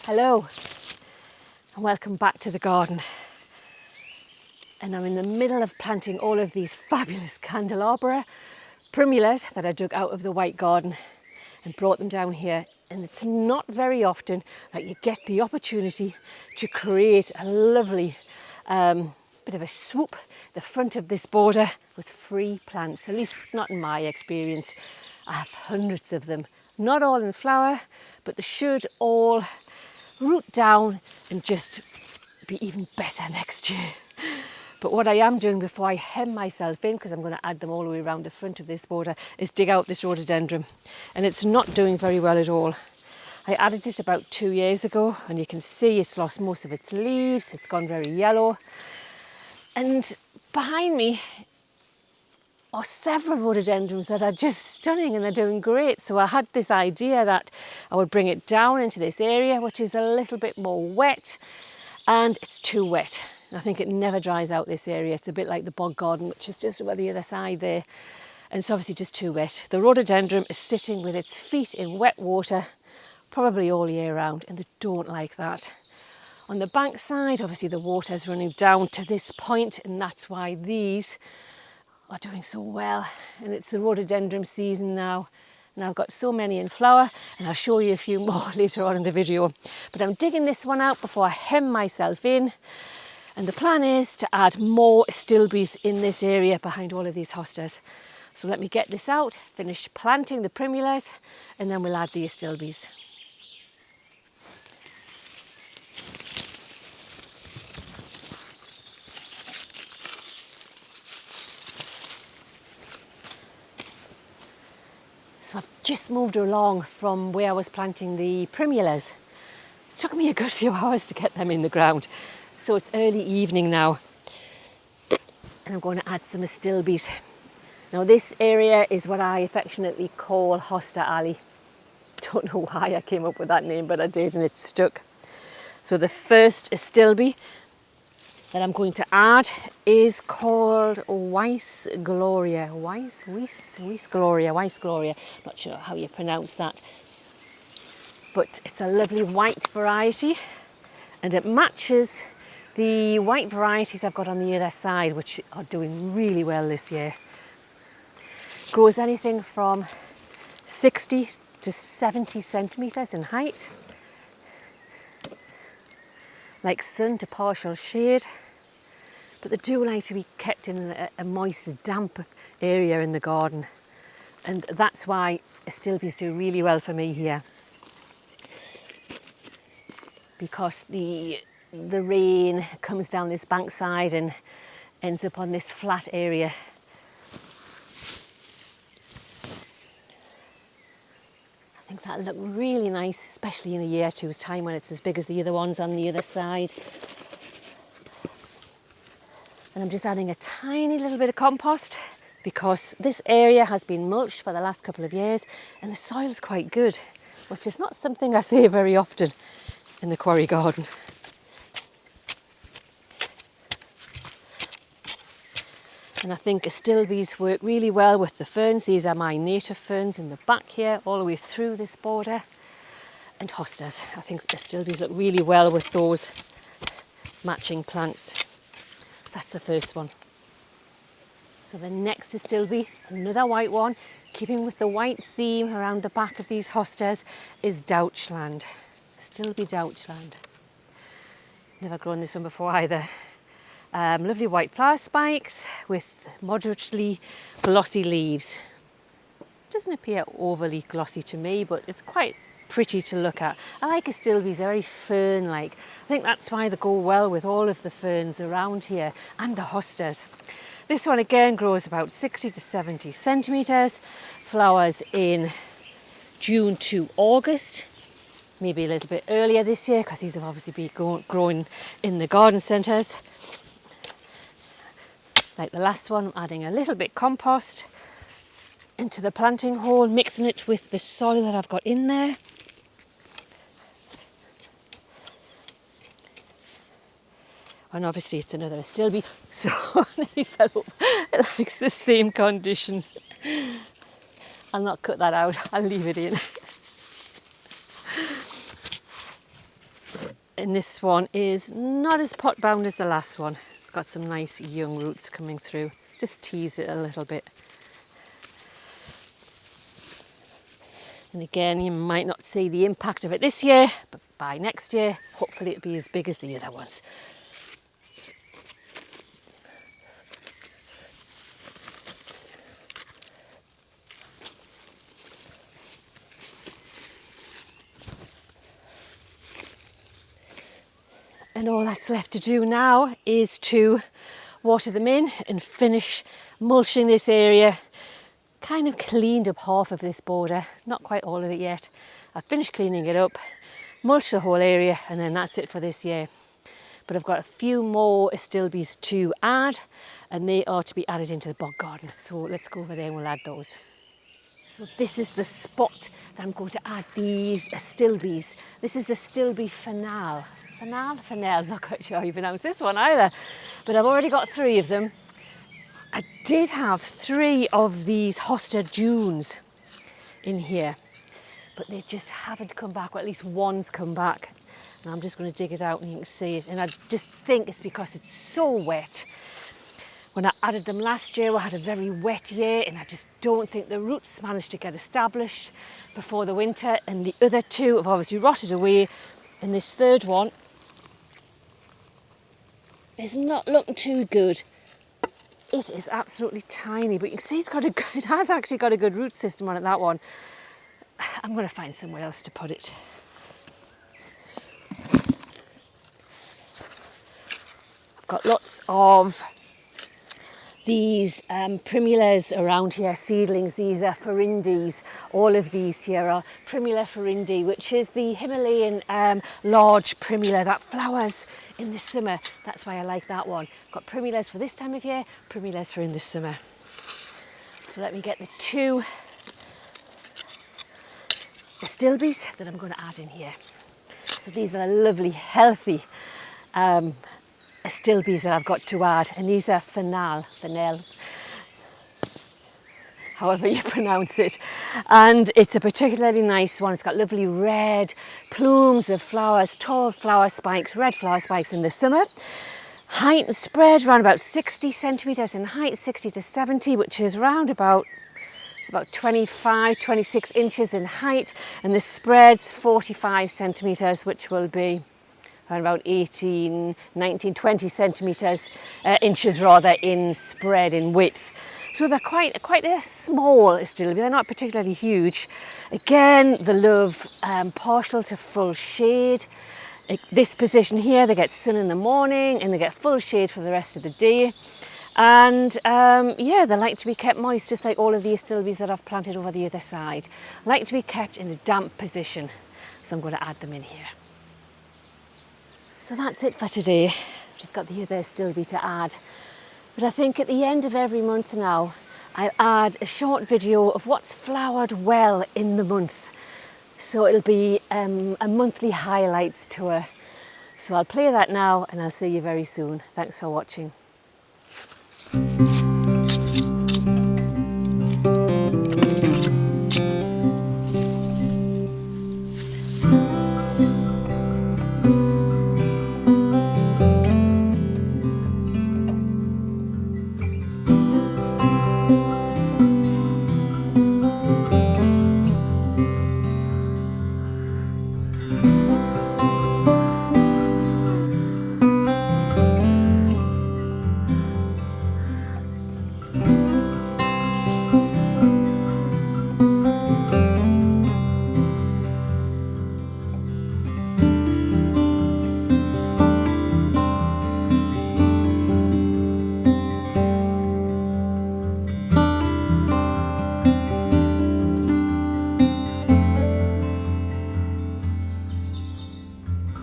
Hello and welcome back to the garden. And I'm in the middle of planting all of these fabulous candelabra, primulas that I dug out of the white garden and brought them down here. And it's not very often that you get the opportunity to create a lovely bit of a swoop the front of this border with free plants, at least not in my experience. I have hundreds of them, not all in flower, but they should all root down and just be even better next year. But what I am doing before I hem myself in, because I'm going to add them all the way around the front of this border, is dig out this rhododendron. And it's not doing very well at all. I added it about 2 years ago, and you can see it's lost most of its leaves. It's gone very yellow. And behind me are several rhododendrons that are just stunning and they're doing great. So I had this idea that I would bring it down into this area, which is a little bit more wet, and it's too wet. I think it never dries out, this area. It's a bit like the bog garden, which is just over the other side there. And it's obviously just too wet. The rhododendron is sitting with its feet in wet water, probably all year round, and they don't like that. On the bank side, obviously the water is running down to this point, and that's why these are doing so well. And it's the rhododendron season now, and I've got so many in flower, and I'll show you a few more later on in the video. But I'm digging this one out before I hem myself in, and the plan is to add more Astilbes in this area behind all of these hostas. So let me get this out, finish planting the primulas, and then we'll add the Astilbes. So I've just moved along from where I was planting the primulas. It took me a good few hours to get them in the ground. So it's early evening now, and I'm going to add some Astilbes. Now this area is what I affectionately call Hosta Alley. Don't know why I came up with that name, but I did, and it stuck. So the first Astilbe that I'm going to add is called Weiss Gloria. Weiss Gloria. Not sure how you pronounce that. But it's a lovely white variety, and it matches the white varieties I've got on the other side, which are doing really well this year. Grows anything from 60 to 70 centimetres in height. Like sun to partial shade. But they do like to be kept in a moist, damp area in the garden. And that's why Astilbes do really well for me here. Because the rain comes down this bankside and ends up on this flat area. I think that'll look really nice, especially in a year or two's time when it's as big as the other ones on the other side. And I'm just adding a tiny little bit of compost because this area has been mulched for the last couple of years and the soil's quite good, which is not something I see very often in the Quarry garden. And I think Astilbes work really well with the ferns. These are my native ferns in the back here, all the way through this border. And hostas. I think Astilbes look really well with those matching plants. So that's the first one. So the next Astilbe, another white one, keeping with the white theme around the back of these hostas, is Deutschland. Astilbe Deutschland. Never grown this one before either. Lovely white flower spikes with moderately glossy leaves. Doesn't appear overly glossy to me, but it's quite pretty to look at. I like Astilbes, they're very fern-like. I think that's why they go well with all of the ferns around here and the hostas. This one again grows about 60 to 70 centimetres, flowers in June to August, maybe a little bit earlier this year because these have obviously been growing in the garden centres. Like the last one, I'm adding a little bit compost into the planting hole, mixing it with the soil that I've got in there. And obviously it's another Astilbe, so they fell up. It likes the same conditions. I'll not cut that out, I'll leave it in. And this one is not as pot bound as the last one. It's got some nice young roots coming through. Just tease it a little bit. And again, you might not see the impact of it this year, but by next year, hopefully it'll be as big as the other ones. And all that's left to do now is to water them in and finish mulching this area. Kind of cleaned up half of this border, not quite all of it yet. I've finished cleaning it up, mulched the whole area, and then that's it for this year. But I've got a few more Astilbes to add, and they are to be added into the bog garden. So let's go over there and we'll add those. So this is the spot that I'm going to add these Astilbes. This is Astilbe Fennel. Fennel, not quite sure how you pronounce this one either. But I've already got 3 of them. I did have 3 of these hosta Junes in here, but they just haven't come back, or at least one's come back. And I'm just going to dig it out and you can see it. And I just think it's because it's so wet. When I added them last year, I had a very wet year, and I just don't think the roots managed to get established before the winter. And the other 2 have obviously rotted away. And this 3rd one is not looking too good. It is absolutely tiny, but you can see it has actually got a good root system on it, that one. I'm going to find somewhere else to put it. I've got lots of these primulas around here, seedlings. These are Farindis. All of these here are Primula farindi, which is the Himalayan large primula that flowers in the summer. That's why I like that one. Got primulas for this time of year, primulas for in the summer. So let me get the 2 Astilbes that I'm going to add in here. So these are the lovely, healthy Astilbes that I've got to add, and these are Fennel, however you pronounce it. And it's a particularly nice one. It's got lovely red plumes of flowers, tall flower spikes, red flower spikes in the summer. Height and spread around about 60 centimetres in height, 60 to 70, which is round about, it's about 25, 26 inches in height, and the spread's 45 centimetres, which will be around about 18, 19, 20 centimetres, inches rather, in spread, in width. So they're quite a small Astilbe, they're not particularly huge. Again, the love partial to full shade. This position here, they get sun in the morning and they get full shade for the rest of the day. And yeah, they like to be kept moist, just like all of the Astilbes that I've planted over the other side. Like to be kept in a damp position. So I'm going to add them in here. So that's it for today. I've just got the other Astilbe to add. But I think at the end of every month now, I'll add a short video of what's flowered well in the month. So it'll be a monthly highlights tour. So I'll play that now and I'll see you very soon. Thanks for watching.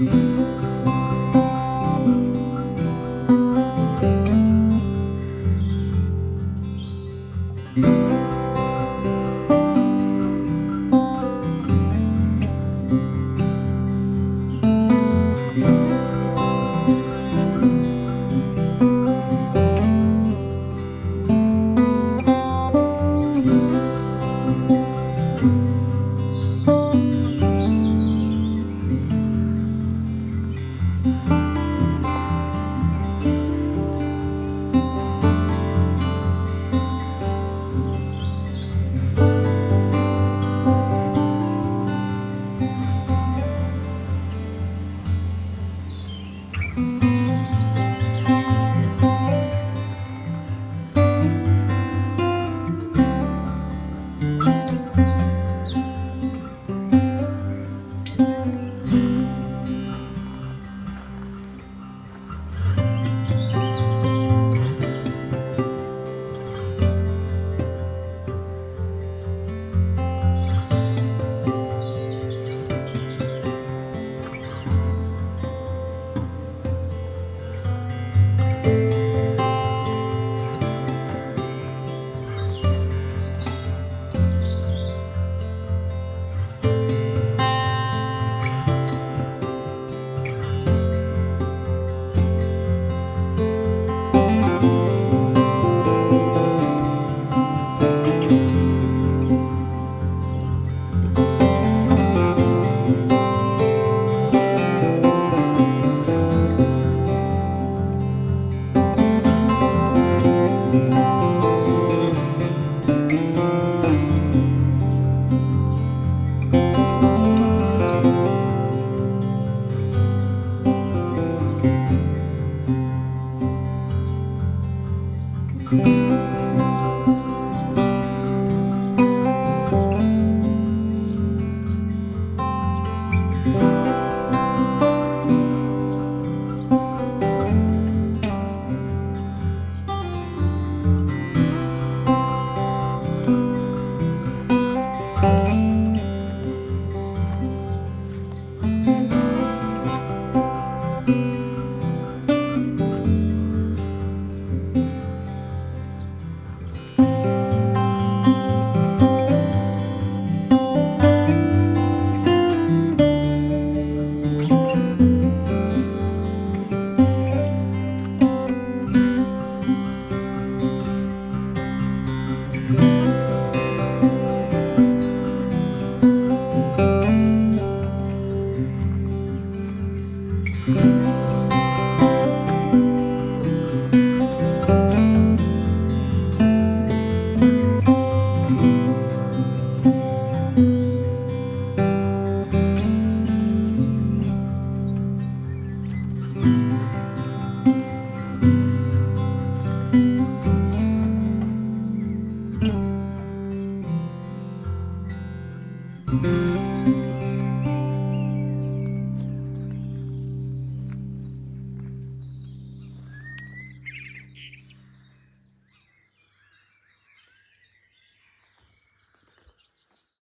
Mm-hmm.